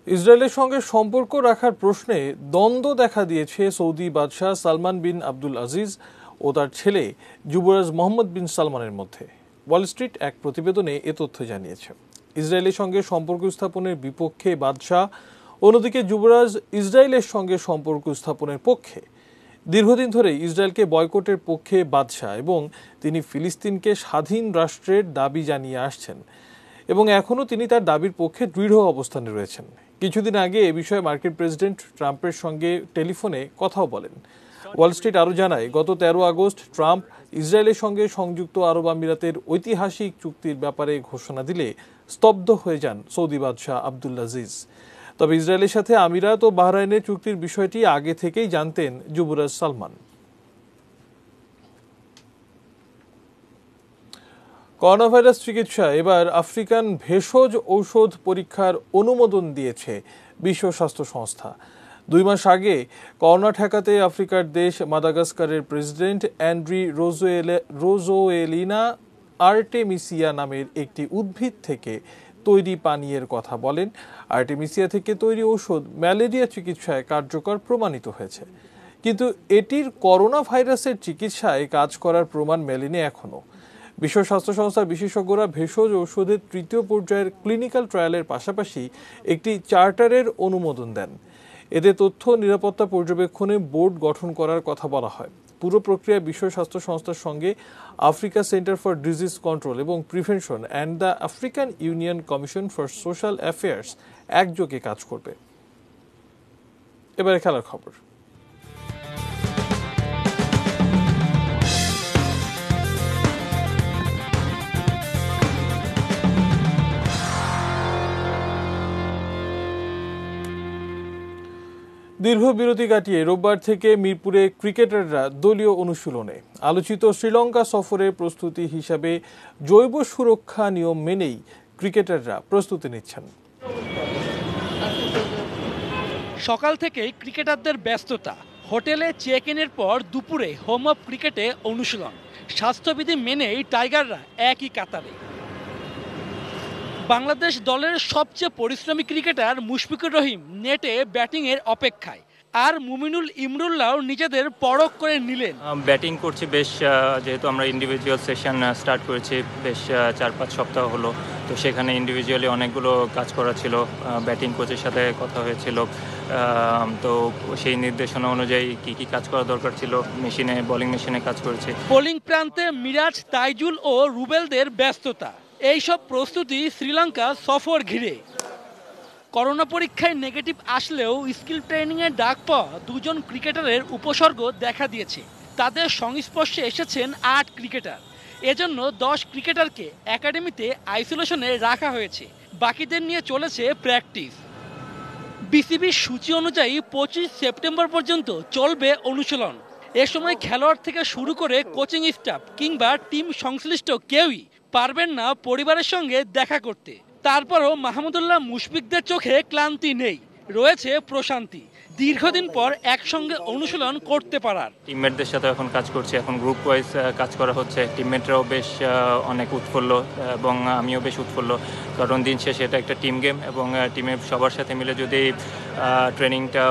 ইসরায়েলের সঙ্গে সম্পর্ক রাখার প্রশ্নে দ্বন্দ্ব দেখা দিয়েছে সৌদি বাদশাহ সালমান বিন আব্দুল আজিজ ও তার ছেলে যুবরাজ মোহাম্মদ বিন সালমানের মধ্যে। ওয়াল স্ট্রিট এক প্রতিবেদনে এ তথ্য জানিয়েছে। ইসরায়েলের সঙ্গে সম্পর্ক স্থাপনের বিপক্ষে বাদশাহ, অন্যদিকে যুবরাজ ইসরায়েলের সঙ্গে সম্পর্ক স্থাপনের পক্ষে। দীর্ঘদিন ধরে ইসরায়েলকে বয়কটের পক্ষে বাদশাহ এবং তিনি ফিলিস্তিনকে স্বাধীন রাষ্ট্রের দাবি জানিয়ে আসছেন এবং এখনও তিনি তার দাবির পক্ষে দৃঢ় অবস্থানে রয়েছেন। কিছুদিন আগে এ বিষয়ে মার্কিন প্রেসিডেন্ট ট্রাম্পের সঙ্গে টেলিফোনে কথাও বলেন। ওয়াল স্ট্রিট আরও জানায়, গত 13 আগস্ট ট্রাম্প ইসরায়েলের সঙ্গে সংযুক্ত আরব আমিরাতের ঐতিহাসিক চুক্তির ব্যাপারে ঘোষণা দিলে স্তব্ধ হয়ে যান সৌদি বাদশাহ আব্দুল আজিজ। তবে ইসরায়েলের সাথে আমিরাত ও বাহরাইনের চুক্তির বিষয়টি আগে থেকেই জানতেন যুবরাজ সালমান। করোনা ভাইরাস চিকিৎসায় এবার আফ্রিকান ভেষজ ঔষধ পরীক্ষার অনুমোদন দিয়েছে বিশ্ব স্বাস্থ্য সংস্থা। 2 মাস আগে করোনা ঠেকাতে আফ্রিকার দেশ মাদাগাস্কারের প্রেসিডেন্ট অ্যান্ড্রি রোজোয়েলিনা আর্টেমিসিয়া নামের একটি উদ্ভিদ থেকে তৈরি পানীয়ের কথা বলেন। আর্টেমিসিয়া থেকে তৈরি ঔষধ ম্যালেরিয়া চিকিৎসায় কার্যকর প্রমাণিত হয়েছে, কিন্তু এটির করোনা ভাইরাসের চিকিৎসায় কাজ করার প্রমাণ মেলেনি এখনো। বিশ্ব স্বাস্থ্য সংস্থার বিশেষজ্ঞরা ভেষজ ঔষধের 3য় পর্যায়ের ক্লিনিক্যাল ট্রায়ালের পাশাপাশি একটি চার্টারের অনুমোদন দেন। এতে তথ্য নিরাপত্তা পর্যবেক্ষণে বোর্ড গঠন করার কথা বলা হয়। পুরো প্রক্রিয়া বিশ্ব স্বাস্থ্য সংস্থার সঙ্গে Africa centre for disease control এবং prevention and the African union commission for social affairs একযোগে কাজ করবে। এবারে খেলার খবর। দীর্ঘ বিরতি কাটিয়ে রোববার থেকে মিরপুরে ক্রিকেটাররা দলীয় অনুশীলনে। আলোচিত শ্রীলঙ্কা সফরের প্রস্তুতি হিসাবে জৈব সুরক্ষা নিয়ম মেনেই ক্রিকেটাররা প্রস্তুতি নিচ্ছেন। সকাল থেকেই ক্রিকেটারদের ব্যস্ততা। হোটেলে চেক ইনের পর দুপুরে হোম অফ ক্রিকেটে অনুশীলন। স্বাস্থ্যবিধি মেনেই টাইগাররা একই কাতারে। বাংলাদেশ দলের সবচেয়ে পরিশ্রমী ক্রিকেটার মুশফিকুর রহিম নেটে ব্যাটিংয়ের অপেক্ষায়, আর মুমিনুল ইমরুল্লাহ নিজেদের পরখ করে নিলেন। ব্যাটিং করছি বেশ, যেহেতু আমরা ইন্ডিভিজুয়াল সেশন স্টার্ট করেছি বেশ 4-5 সপ্তাহ হলো, তো সেখানে ইন্ডিভিজুয়ালি অনেকগুলো কাজ করা ছিল। ব্যাটিং কোচের সাথে কথা হয়েছিল, তো সেই নির্দেশনা অনুযায়ী কি কি কাজ করা দরকার ছিল মেশিনে, বোলিং মেশিনে কাজ করেছি। বোলিং প্রান্তে মিরাজ, তাইজুল ও রুবেলদের ব্যস্ততা। এইসব প্রস্তুতি শ্রীলঙ্কা সফর ঘিরে। করোনা পরীক্ষায় নেগেটিভ আসলেও স্কিল ট্রেনিংয়ে ডাক পাওয়া 2 জন ক্রিকেটারের উপসর্গ দেখা দিয়েছে। তাদের সংস্পর্শে এসেছেন 8 ক্রিকেটার। এজন্য 10 ক্রিকেটারকে একাডেমিতে আইসোলেশনে রাখা হয়েছে। বাকিদের নিয়ে চলেছে প্র্যাকটিস। বিসিবির সূচি অনুযায়ী 25 সেপ্টেম্বর পর্যন্ত চলবে অনুশীলন। এ সময় খেলোয়াড় থেকে শুরু করে কোচিং স্টাফ কিংবা টিম সংশ্লিষ্ট কেউই পারবেন না পরিবারের সঙ্গে দেখা করতে। তারপরও মাহমুদুল্লাহ মুশফিকদের চোখে ক্লান্তি নেই, রয়েছে প্রশান্তি। দীর্ঘদিন পর একসঙ্গে অনুশীলন করতে পারার। টিমমেটদের সাথে এখন কাজ করছি, এখন গ্রুপ ওয়াইজ কাজ করা হচ্ছে। টিমমেটরাও বেশ অনেক উৎফুল্ল এবং আমিও বেশ উৎফুল্ল, কারণ দিন শেষে এটা একটা টিম গেম এবং টিমের সবার সাথে মিলে যদি ট্রেনিংটা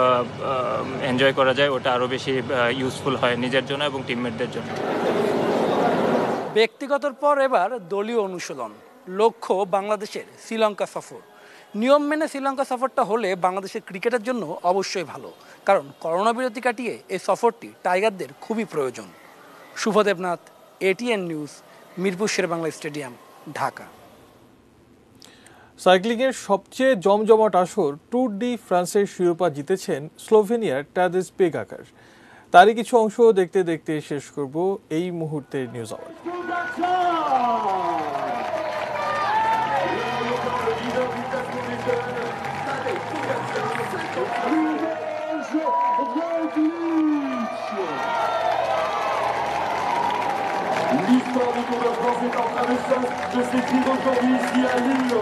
এনজয় করা যায় ওটা আরও বেশি ইউজফুল হয় নিজের জন্য এবং টিমমেটদের জন্য। ব্যক্তিগতর পর এবার দলীয় অনুশীলন, লক্ষ্য বাংলাদেশের শ্রীলঙ্কা সফর। নিয়ম মেনে শ্রীলঙ্কা সফরটা হলে বাংলাদেশের ক্রিকেটের জন্য অবশ্যই ভালো, কারণ করোনা বিরতি কাটিয়ে এই সফরটি টাইগারদের খুবই প্রয়োজন। Shubho Debnath, ATN news, Mirpur Sher-e-Bangla stadium, Dhaka. সাইক্লিংয়ের সবচেয়ে জমজমাট আসর ট্যুর ডি ফ্রান্সের শিরোপা জিতেছেন স্লোভেনিয়ার টাদেজ পেগাকার। তারই কিছু অংশ দেখতে দেখতে শেষ করব এই মুহূর্তের news hour. L'histoire du Tour de France est en train de s'écrire aujourd'hui ici à Lille.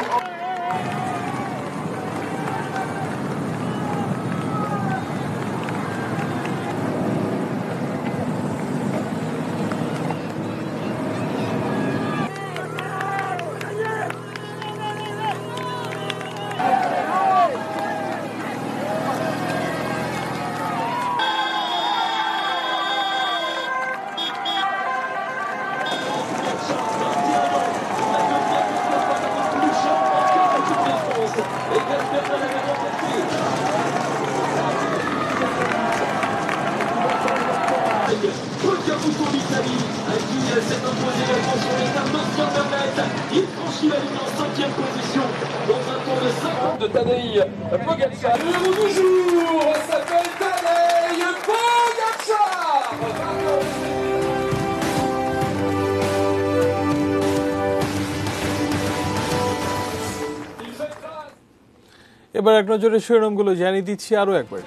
De Tadej Pogačar. Le numéro du jour s'appelle Tadej Pogačar. এবার এক নজরে শিরোনামগুলো জানিয়ে দিচ্ছি আরো একবার।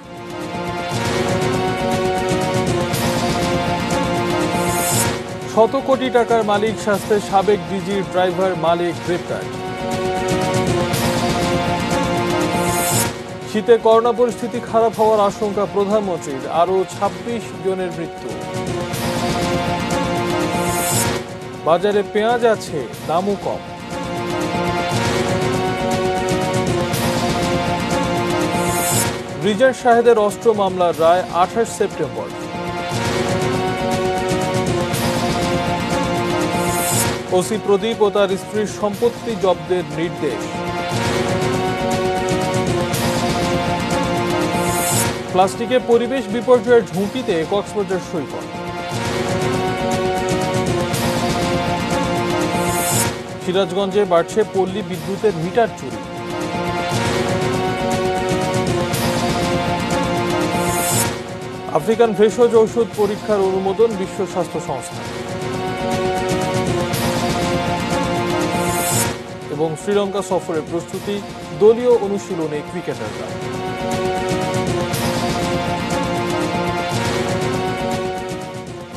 শত কোটি টাকার মালিক শাস্তে সাবেক ডিজির ড্রাইভার মালিক গ্রেপ্তার। শীতে করোনা পরিস্থিতি খারাপ হওয়ার আশঙ্কা প্রধানমন্ত্রীর, আরও ২৬ জনের মৃত্যু। বাজারে পেঁয়াজ আছে, দামও কম। রিজার্ভ শাহেদের অস্ত্র মামলার রায় ২৮ সেপ্টেম্বর। ওসি প্রদীপ ও তার স্ত্রীর সম্পত্তি জব্দের নির্দেশ। প্লাস্টিকে পরিবেশ বিপর্যয়ের ঝুঁকিতে কক্সবাজার সৈকত। সিরাজগঞ্জে বাড়ছে পল্লী বিদ্যুতের মিটার চুরি। আফ্রিকান ভেষজ ওষুধ পরীক্ষার অনুমোদন বিশ্ব স্বাস্থ্য সংস্থা। এবং শ্রীলঙ্কা সফরের প্রস্তুতি, দলীয় অনুশীলনে ক্রিকেটাররা।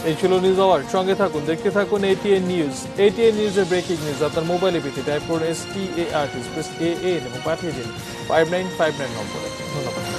এই ছিল নিউজ আওয়ার। সঙ্গে থাকুন, দেখতে থাকুন এটিএন নিউজ। এটিএন নিউজের ব্রেকিং নিউজ আপনার মোবাইলে পেতে টাইপ করুন START স্পেস AN এবং পাঠিয়ে দিন 5959 নম্বরে। ধন্যবাদ।